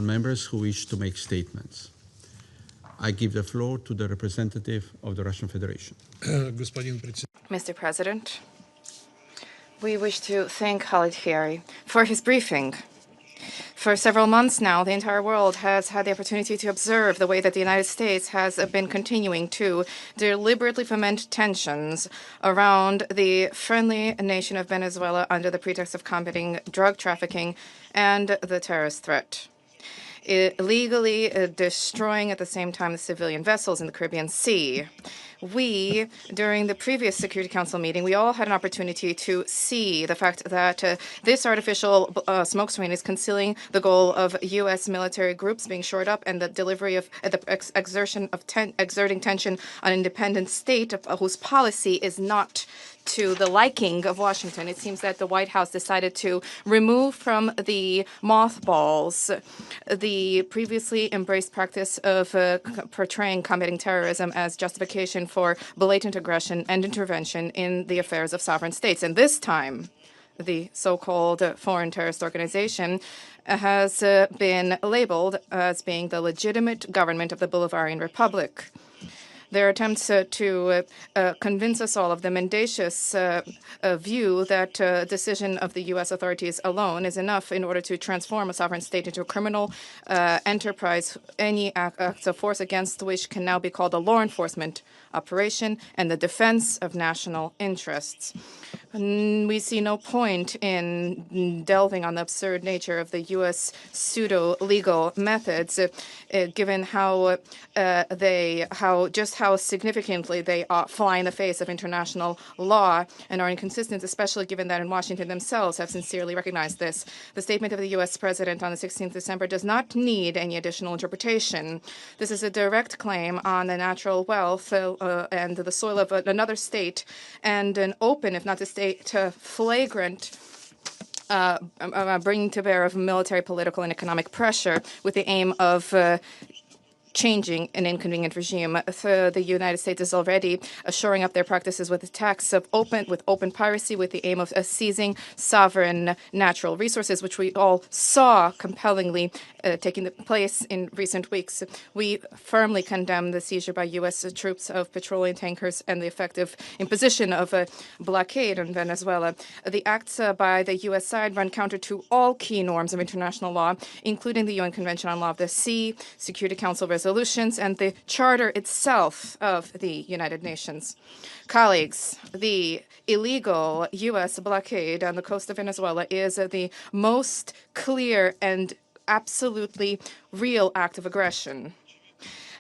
Members who wish to make statements. I give the floor to the representative of the Russian Federation. Mr. President, we wish to thank Khalid Fieri for his briefing. For several months now, the entire world has had the opportunity to observe the way that the United States has been continuing to deliberately foment tensions around the friendly nation of Venezuela under the pretext of combating drug trafficking and the terrorist threat. Illegally destroying at the same time the civilian vessels in the Caribbean Sea. We, during the previous Security Council meeting, we all had an opportunity to see the fact that this artificial smoke screen is concealing the goal of U.S. military groups being shored up and the delivery of exerting tension on an independent state whose policy is not to the liking of Washington. It seems that the White House decided to remove from the mothballs the previously embraced practice of portraying combating terrorism as justification for blatant aggression and intervention in the affairs of sovereign states. And this time, the so-called foreign terrorist organization has been labeled as being the legitimate government of the Bolivarian Republic. Their attempts to convince us all of the mendacious view that decision of the U.S. authorities alone is enough in order to transform a sovereign state into a criminal enterprise, any acts of force against which can now be called a law enforcement operation and the defense of national interests. We see no point in delving on the absurd nature of the U.S. pseudo-legal methods, given how significantly they fly in the face of international law and are inconsistent, especially given that in Washington themselves have sincerely recognized this. The statement of the U.S. President on the 16th of December does not need any additional interpretation. This is a direct claim on the natural wealth and the soil of another state, and an open, if not to state, flagrant bringing to bear of military, political, and economic pressure with the aim of changing an inconvenient regime. The United States is already shoring up their practices with attacks of open piracy with the aim of seizing sovereign natural resources, which we all saw compellingly taking place in recent weeks. We firmly condemn the seizure by U.S. troops of petroleum tankers and the effective imposition of a blockade on Venezuela. The acts by the U.S. side run counter to all key norms of international law, including the UN Convention on Law of the Sea, Security Council resolutions, and the Charter itself of the United Nations. Colleagues, the illegal U.S. blockade on the coast of Venezuela is the most clear and absolutely real act of aggression.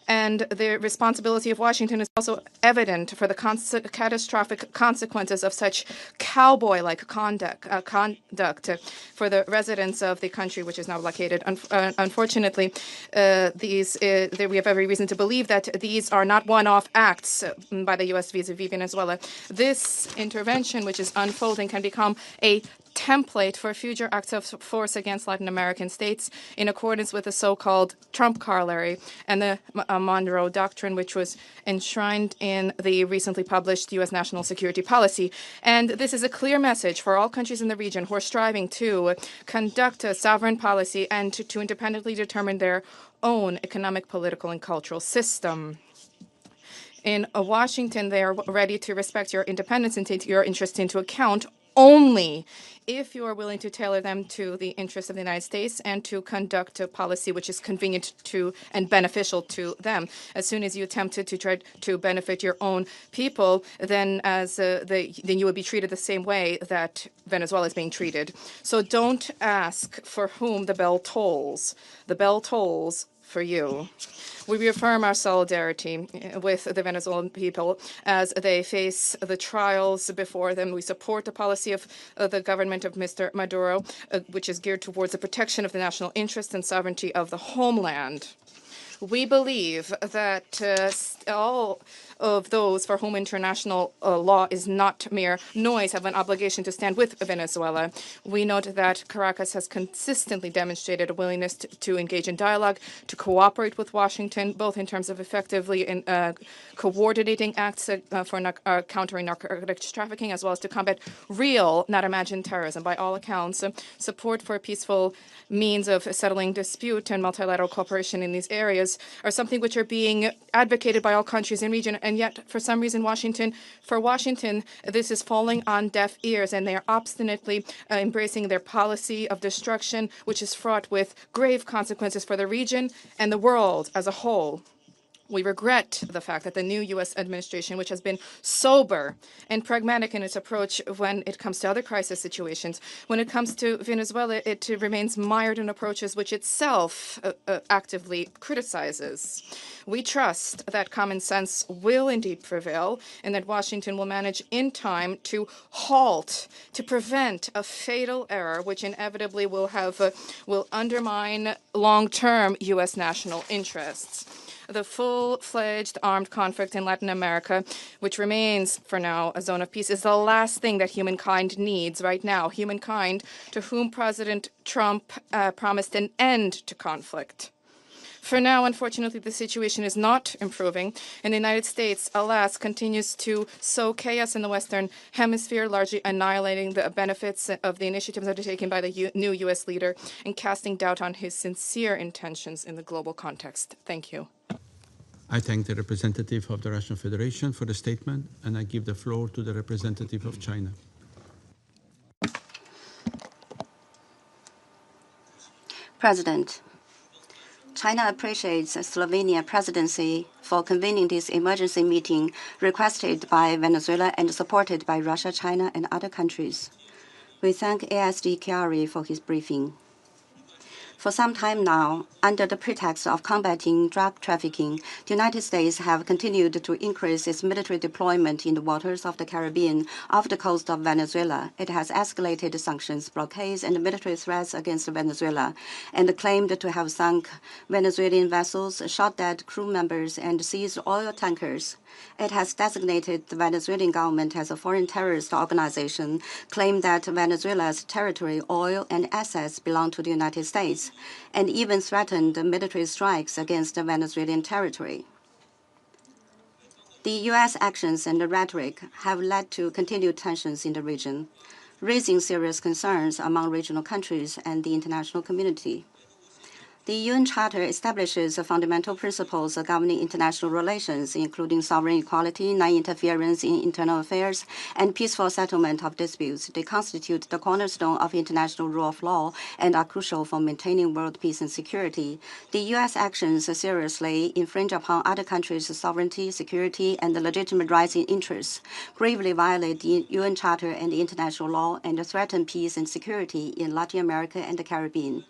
And the responsibility of Washington is also evident for the catastrophic consequences of such cowboy-like conduct for the residents of the country, which is now blockaded. Unfortunately, we have every reason to believe that these are not one-off acts by the U.S. vis-a-vis Venezuela. This intervention, which is unfolding, can become a template for future acts of force against Latin American states in accordance with the so-called Trump corollary and the Monroe Doctrine, which was enshrined in the recently published U.S. national security policy. And this is a clear message for all countries in the region who are striving to conduct a sovereign policy and to independently determine their own economic, political, and cultural system. In Washington, they are ready to respect your independence and take your interests into account only if you are willing to tailor them to the interests of the United States and to conduct a policy which is convenient to and beneficial to them. As soon as you attempt to try to benefit your own people, then then you would be treated the same way that Venezuela is being treated. So don't ask for whom the bell tolls. The bell tolls for you. We reaffirm our solidarity with the Venezuelan people as they face the trials before them. We support the policy of the government of Mr. Maduro, which is geared towards the protection of the national interest and sovereignty of the homeland. We believe that all of those for whom international law is not mere noise have an obligation to stand with Venezuela. We note that Caracas has consistently demonstrated a willingness to engage in dialogue, to cooperate with Washington, both in terms of effectively coordinating acts for countering narcotics trafficking, as well as to combat real, not imagined terrorism. By all accounts, support for peaceful means of settling dispute and multilateral cooperation in these areas are something which are being advocated by all countries in the region, and yet, for some reason, for Washington, this is falling on deaf ears, and they are obstinately embracing their policy of destruction, which is fraught with grave consequences for the region and the world as a whole. We regret the fact that the new U.S. administration, which has been sober and pragmatic in its approach when it comes to other crisis situations, when it comes to Venezuela, it remains mired in approaches which itself actively criticizes. We trust that common sense will indeed prevail and that Washington will manage in time to to prevent a fatal error which inevitably will undermine long-term U.S. national interests. The full-fledged armed conflict in Latin America, which remains for now a zone of peace, is the last thing that humankind needs right now. Humankind to whom President Trump promised an end to conflict. For now, unfortunately, the situation is not improving, and the United States, alas, continues to sow chaos in the Western Hemisphere, largely annihilating the benefits of the initiatives undertaken by the new U.S. leader and casting doubt on his sincere intentions in the global context. Thank you. I thank the representative of the Russian Federation for the statement, and I give the floor to the representative of China. President, China appreciates Slovenia presidency for convening this emergency meeting requested by Venezuela and supported by Russia, China, and other countries. We thank ASD Chiari for his briefing. For some time now, under the pretext of combating drug trafficking, the United States have continued to increase its military deployment in the waters of the Caribbean off the coast of Venezuela. It has escalated sanctions, blockades, and military threats against Venezuela, and claimed to have sunk Venezuelan vessels, shot dead crew members, and seized oil tankers. It has designated the Venezuelan government as a foreign terrorist organization, claimed that Venezuela's territory, oil, and assets belong to the United States, and even threatened military strikes against the Venezuelan territory. The U.S. actions and rhetoric have led to continued tensions in the region, raising serious concerns among regional countries and the international community. The UN Charter establishes fundamental principles governing international relations, including sovereign equality, non-interference in internal affairs, and peaceful settlement of disputes. They constitute the cornerstone of international rule of law and are crucial for maintaining world peace and security. The U.S. actions seriously infringe upon other countries' sovereignty, security, and legitimate rights and interests, gravely violate the UN Charter and the international law, and threaten peace and security in Latin America and the Caribbean.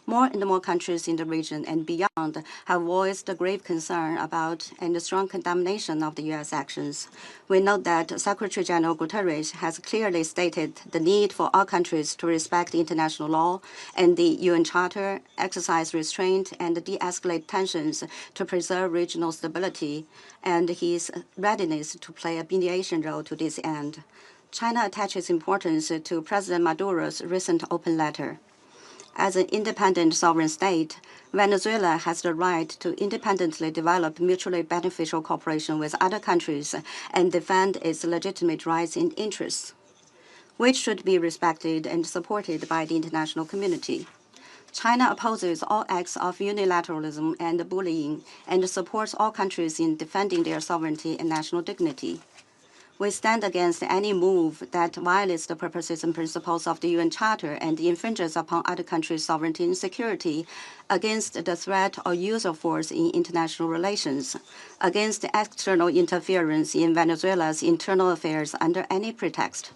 More and more countries in the region and beyond have voiced grave concern about and strong condemnation of the U.S. actions. We note that Secretary General Guterres has clearly stated the need for all countries to respect international law and the UN Charter, exercise restraint, and de-escalate tensions to preserve regional stability, and his readiness to play a mediation role to this end. China attaches importance to President Maduro's recent open letter. As an independent sovereign state, Venezuela has the right to independently develop mutually beneficial cooperation with other countries and defend its legitimate rights and interests, which should be respected and supported by the international community. China opposes all acts of unilateralism and bullying and supports all countries in defending their sovereignty and national dignity. We stand against any move that violates the purposes and principles of the UN Charter and infringes upon other countries' sovereignty and security, against the threat or use of force in international relations, against external interference in Venezuela's internal affairs under any pretext,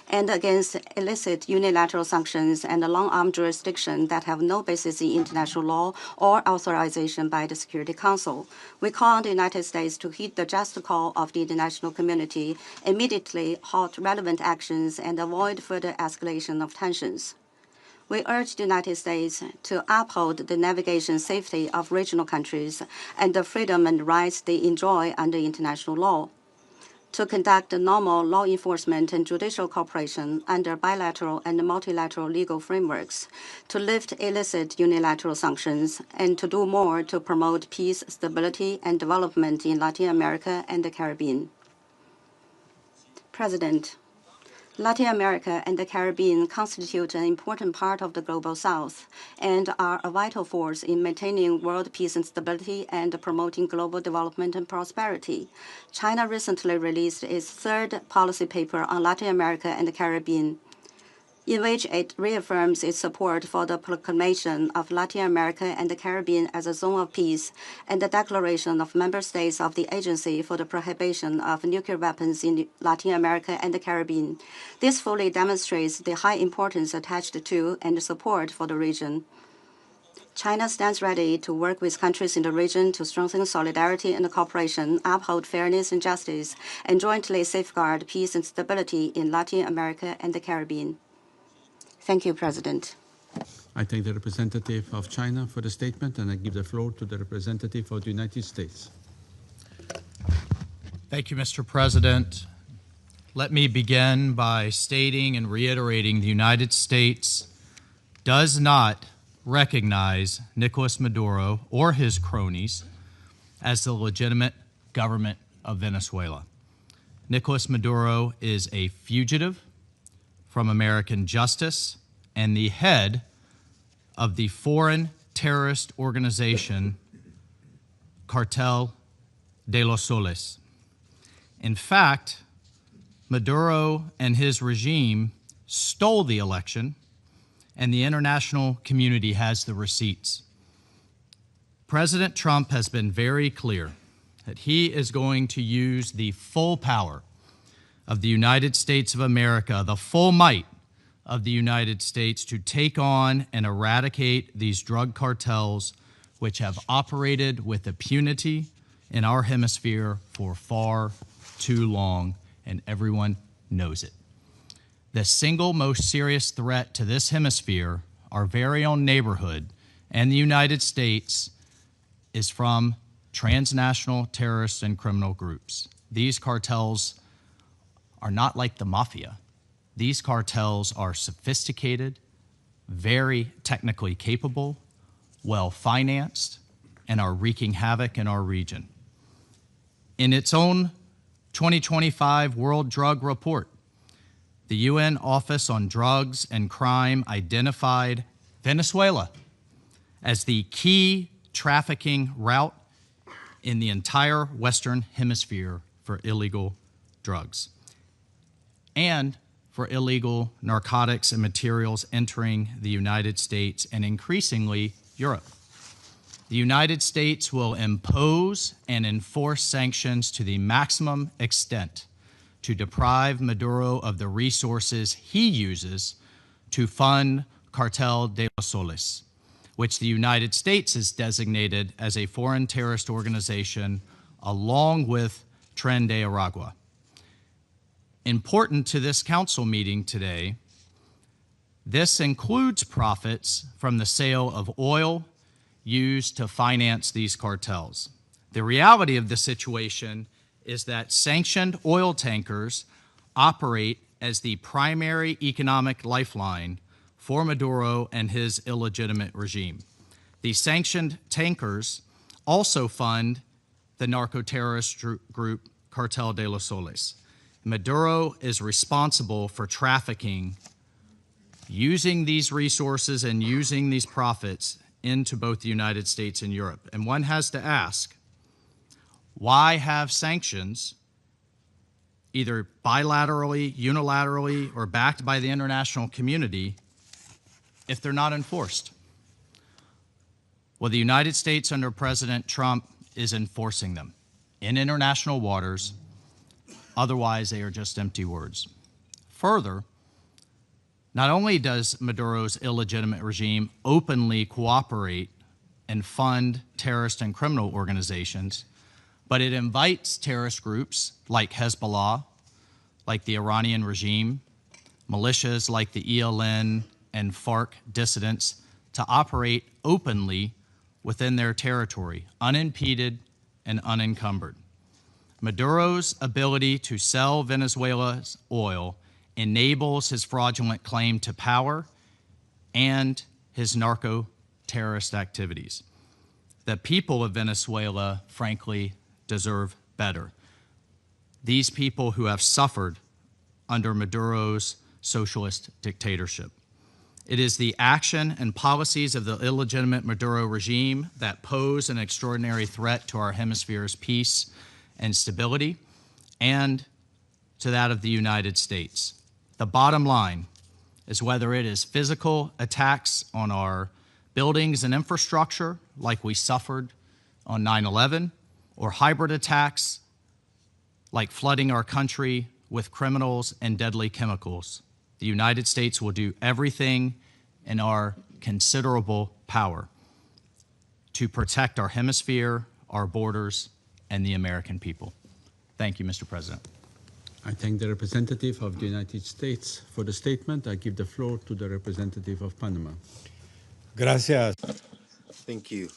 and against illicit unilateral sanctions and long-arm jurisdiction that have no basis in international law or authorization by the Security Council. We call on the United States to heed the just call of the international community, immediately halt relevant actions, and avoid further escalation of tensions. We urge the United States to uphold the navigation safety of regional countries and the freedom and rights they enjoy under international law, to conduct normal law enforcement and judicial cooperation under bilateral and multilateral legal frameworks, to lift illicit unilateral sanctions, and to do more to promote peace, stability, and development in Latin America and the Caribbean. President, Latin America and the Caribbean constitute an important part of the Global South and are a vital force in maintaining world peace and stability and promoting global development and prosperity. China recently released its third policy paper on Latin America and the Caribbean, in which it reaffirms its support for the proclamation of Latin America and the Caribbean as a zone of peace and the declaration of member states of the Agency for the Prohibition of Nuclear Weapons in Latin America and the Caribbean. This fully demonstrates the high importance attached to and support for the region. China stands ready to work with countries in the region to strengthen solidarity and cooperation, uphold fairness and justice, and jointly safeguard peace and stability in Latin America and the Caribbean. Thank you, President. I thank the representative of China for the statement, and I give the floor to the representative of the United States. Thank you, Mr. President. Let me begin by stating and reiterating the United States does not recognize Nicolas Maduro or his cronies as the legitimate government of Venezuela. Nicolas Maduro is a fugitive from American justice and the head of the foreign terrorist organization Cartel de los Soles. In fact, Maduro and his regime stole the election, and the international community has the receipts. President Trump has been very clear that he is going to use the full power of the United States of America, the full might of the United States, to take on and eradicate these drug cartels which have operated with impunity in our hemisphere for far too long, and everyone knows it. The single most serious threat to this hemisphere, our very own neighborhood, and the United States is from transnational terrorist and criminal groups. These cartels are not like the mafia. These cartels are sophisticated, very technically capable, well-financed, and are wreaking havoc in our region. In its own 2025 World Drug Report, the UN Office on Drugs and Crime identified Venezuela as the key trafficking route in the entire Western Hemisphere for illegal drugs and for illegal narcotics and materials entering the United States and increasingly Europe. The United States will impose and enforce sanctions to the maximum extent to deprive Maduro of the resources he uses to fund Cartel de los Soles, which the United States has designated as a foreign terrorist organization along with Tren de Aragua. Important to this council meeting today, this includes profits from the sale of oil used to finance these cartels. The reality of the situation is that sanctioned oil tankers operate as the primary economic lifeline for Maduro and his illegitimate regime. The sanctioned tankers also fund the narco-terrorist group Cartel de los Soles. Maduro is responsible for trafficking, using these resources and using these profits into both the United States and Europe. And one has to ask, why have sanctions, either bilaterally, unilaterally, or backed by the international community, if they're not enforced? Well, the United States under President Trump is enforcing them in international waters. Otherwise, they are just empty words. Further, not only does Maduro's illegitimate regime openly cooperate and fund terrorist and criminal organizations, but it invites terrorist groups like Hezbollah, like the Iranian regime, militias like the ELN and FARC dissidents to operate openly within their territory, unimpeded and unencumbered. Maduro's ability to sell Venezuela's oil enables his fraudulent claim to power and his narco-terrorist activities. The people of Venezuela, frankly, deserve better. These people who have suffered under Maduro's socialist dictatorship. It is the action and policies of the illegitimate Maduro regime that pose an extraordinary threat to our hemisphere's peace and stability, and to that of the United States. The bottom line is whether it is physical attacks on our buildings and infrastructure, like we suffered on 9/11, or hybrid attacks, like flooding our country with criminals and deadly chemicals. The United States will do everything in our considerable power to protect our hemisphere, our borders, and the American people. Thank you, Mr. President. I thank the representative of the United States for the statement. I give the floor to the representative of Panama. Gracias. Thank you.